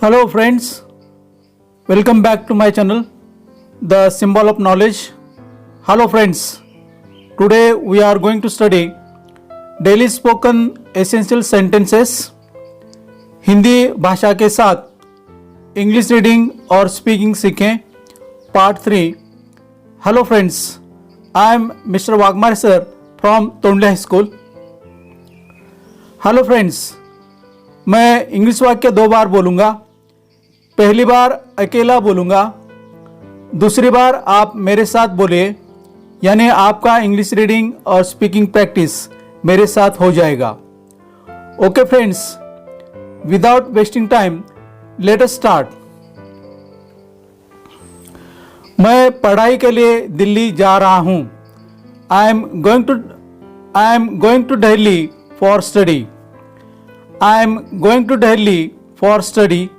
Hello friends, welcome back to my channel, The Symbol of Knowledge. Hello friends, today we are going to study daily spoken essential sentences. Hindi भाषा के साथ English reading और speaking सीखें, part 3. Hello friends, I am mister Waghmare sir from Tondle high school. Hello friends, मैं English वाक्य 2 बार बोलूँगा. पहली बार अकेला बोलूँगा, दूसरी बार आप मेरे साथ बोलिए, यानी आपका इंग्लिश रीडिंग और स्पीकिंग प्रैक्टिस मेरे साथ हो जाएगा. Okay friends, without wasting time let us start. मैं पढ़ाई के लिए दिल्ली जा रहा हूँ. I am going to Delhi for study. I am going to Delhi for study.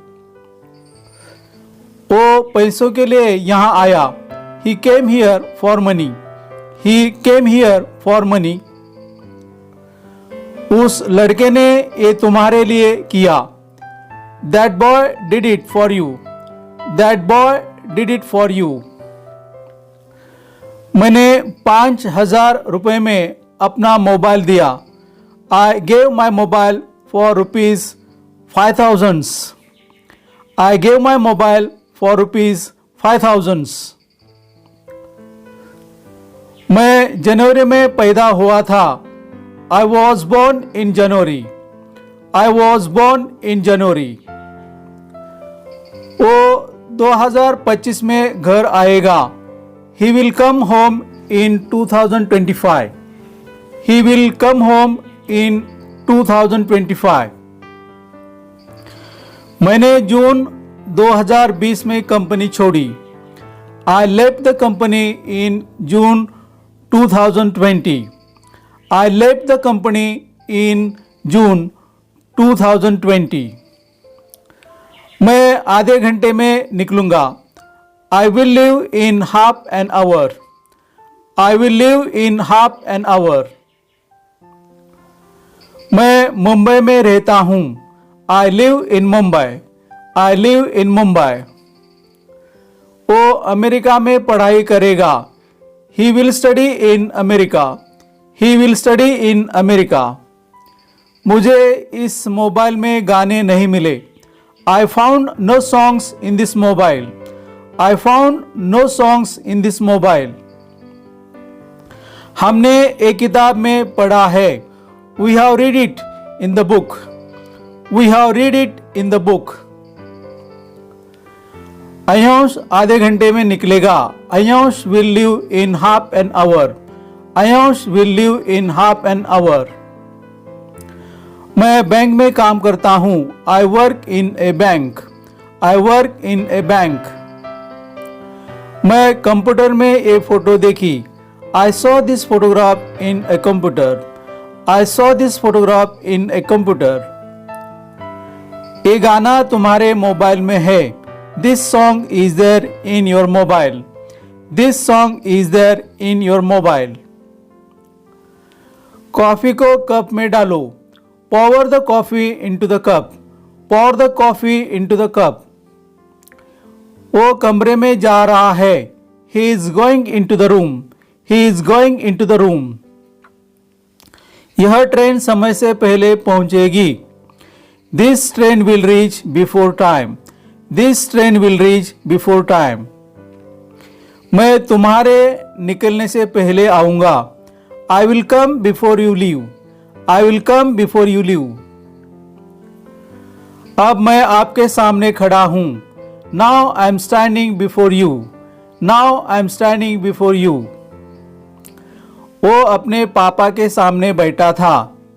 वो पैसों के लिए यहाँ आया. He came here for money. He came here for money. उस लड़के ने ये तुम्हारे लिए किया. That boy did it for you. That boy did it for you. मैंने 5,000 रुपये में अपना मोबाइल दिया. I gave my mobile for ₹5,000. I gave my mobile for ₹5,000. मैं जनवरी में पैदा हुआ था. I was born in January. I was born in January. वो 2025 में घर आएगा. He will come home in 2025. He will come home in 2025. मैंने जून 2020 में कंपनी छोड़ी. I left the company in June 2020. I left the company in June 2020. मैं आधे घंटे में निकलूंगा. I will leave in half an hour. I will leave in half an hour. मैं मुंबई में रहता हूँ. I live in Mumbai. I live in Mumbai. वो America में पढ़ाई करेगा. He will study in America. He will study in America. मुझे इस मोबाइल में गाने नहीं मिले. I found no songs in this mobile. I found no songs in this mobile. हमने एक किताब में पढ़ा है. We have read it in the book. We have read it in the book. Ayansh आधे घंटे में निकलेगा. Ayansh will leave in half an hour. Ayansh will leave in half an hour. मैं बैंक में काम करता हूँ. I work in A bank. I work in A bank. मैं कंप्यूटर में एक फोटो देखी. I saw this photograph in a computer. I saw this photograph in a computer. ये गाना तुम्हारे मोबाइल में है. This song is there in your mobile. This song is there in your mobile. Coffee को cup में डालो. Pour the coffee into the cup. Pour the coffee into the cup. वो कमरे में जा रहा है. He is going into the room. He is going into the room. यह ट्रेन समय से पहले पहुंचेगी. This train will reach before time. This train will reach before time. मैं तुम्हारे निकलने से पहले आऊँगा. I will come before you leave. I will come before you leave. अब मैं आपके सामने खड़ा हूँ. Now I am standing before you. Now I am standing before you. वो अपने पापा के सामने बैठा था.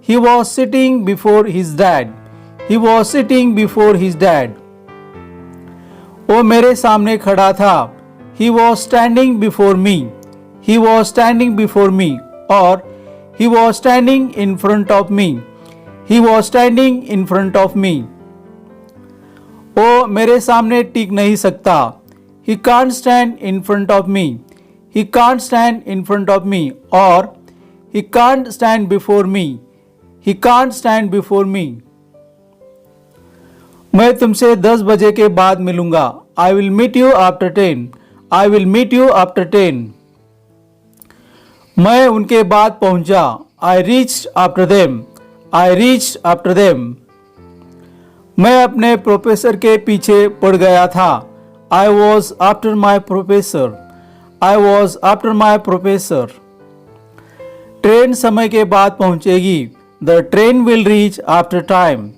He was sitting before his dad. He was sitting before his dad. वो मेरे सामने खड़ा था. He was standing before me. He was standing before me. और He was standing in front of me. He was standing in front of me. वो मेरे सामने टिक नहीं सकता. He can't stand in front of me. He can't stand in front of me. और He can't stand before me. He can't stand before me. मैं तुमसे 10 बजे के बाद मिलूंगा। I will meet you after 10। I will meet you after 10। मैं उनके बाद पहुंचा। I reached after them. I reached after them. मैं अपने प्रोफेसर के पीछे पड़ गया था। I was after my professor. I was after my professor. Train समय के बाद पहुंचेगी। The train will reach after time.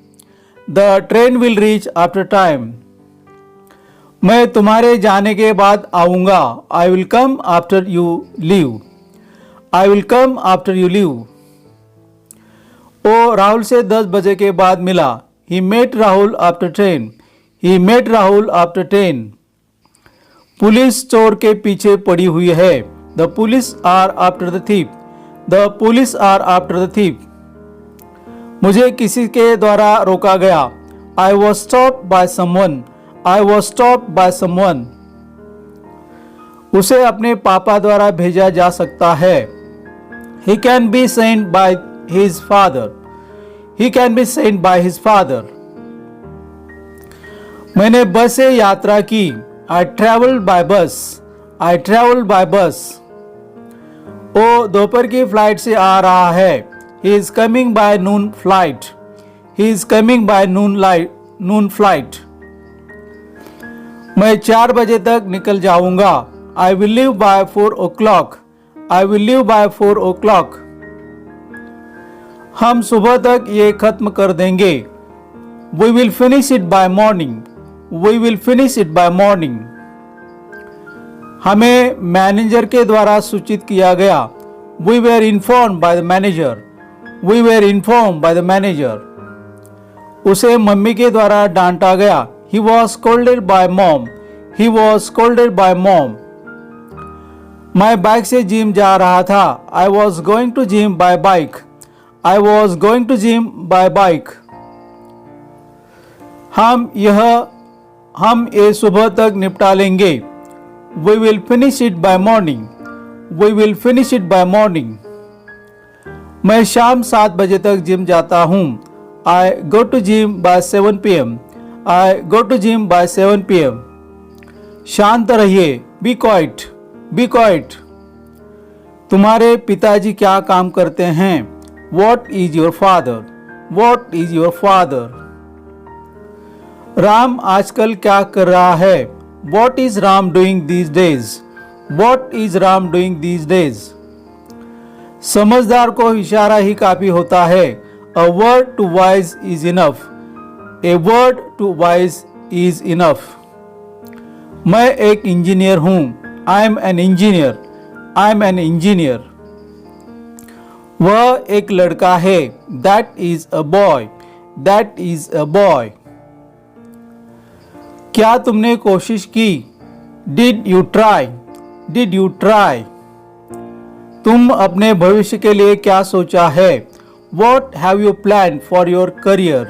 The train will reach after time. मैं तुम्हारे जाने के बाद आऊंगा। I will come after you leave. I will come after you leave. वो राहुल से 10 बजे के बाद मिला। He met Rahul after 10। He met Rahul after 10। Police चोर के पीछे पड़ी हुई है। The police are after the thief। The police are after the thief। मुझे किसी के द्वारा रोका गया। I was stopped by someone। I was stopped by someone। उसे अपने पापा द्वारा भेजा जा सकता है। He can be sent by his father। He can be sent by his father। मैंने बस से यात्रा की। I traveled by bus। I traveled by bus। वो दोपहर की फ्लाइट से आ रहा है। He is coming by noon flight। He is coming by noon flight। मैं 4 बजे तक निकल जाऊंगा। I will leave by 4 o'clock। I will leave by 4 o'clock। हम सुबह तक ये खत्म कर देंगे। We will finish it by morning। We will finish it by morning। हमें मैनेजर के द्वारा सूचित किया गया। We were informed by the manager। We were informed by the manager। उसे मम्मी के द्वारा डांटा गया। He was scolded by mom। He was scolded by mom। मैं बाइक से जिम जा रहा था। I was going to gym by bike। I was going to gym by bike। हम ये सुबह तक निपटा लेंगे। We will finish it by morning। We will finish it by morning। मैं शाम 7 बजे तक जिम जाता हूँ। I go to gym by 7 p.m। I go to gym by 7 p.m। शांत रहिए। Be quiet। Be quiet। तुम्हारे पिताजी क्या काम करते हैं? What is your father? What is your father? Ram आजकल क्या कर रहा है? What is Ram doing these days? What is Ram doing these days? समझदार को इशारा ही काफी होता है। A word to wise is enough। A word to wise is enough। मैं एक इंजीनियर हूँ। I am an engineer। I am an engineer। वह एक लड़का है। That is a boy। That is a boy। क्या तुमने कोशिश की? Did you try? Did you try? तुम अपने भविष्य के लिए क्या सोचा है? What have you planned for your career?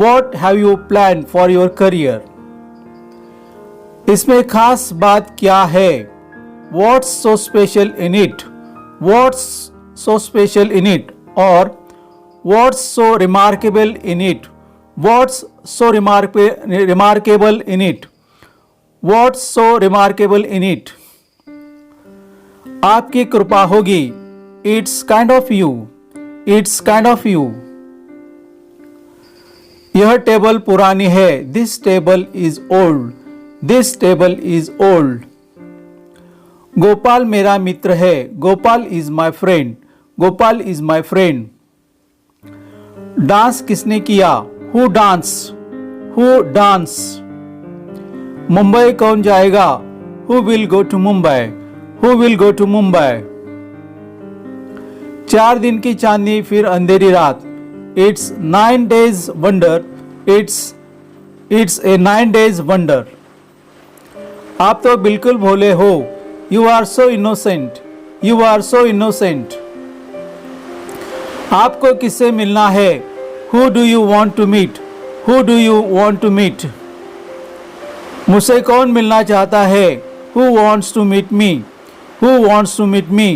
What have you planned for your career? इसमें खास बात क्या है? What's so special in it? What's so special in it? और what's so remarkable in it? What's so remarkable in it? What's so remarkable in it? आपकी कृपा होगी। It's kind of you। It's kind of you। यह table पुरानी है। This table is old। This table is old। Gopal मेरा मित्र है। Gopal is my friend। Gopal is my friend। Dance किसने किया? Who danced? Who danced? Mumbai कौन जाएगा? Who will go to Mumbai? Who will go to Mumbai? 4 दिन की चांदनी फिर अंधेरी रात। It's 9 days wonder। It's a 9 days wonder। आप तो बिल्कुल भोले हो। You are so innocent। You are so innocent। आपको किससे मिलना है? Who do you want to meet? Who do you want to meet? मुझसे कौन मिलना चाहता है? Who wants to meet me? Who wants to meet me?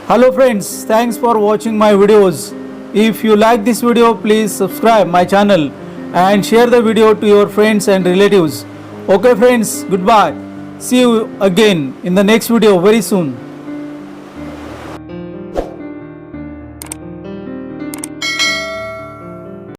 Hello friends, thanks for watching my videos. If you like this video, please subscribe my channel and share the video to your friends and relatives. Okay friends, goodbye. See you again in the next video very soon.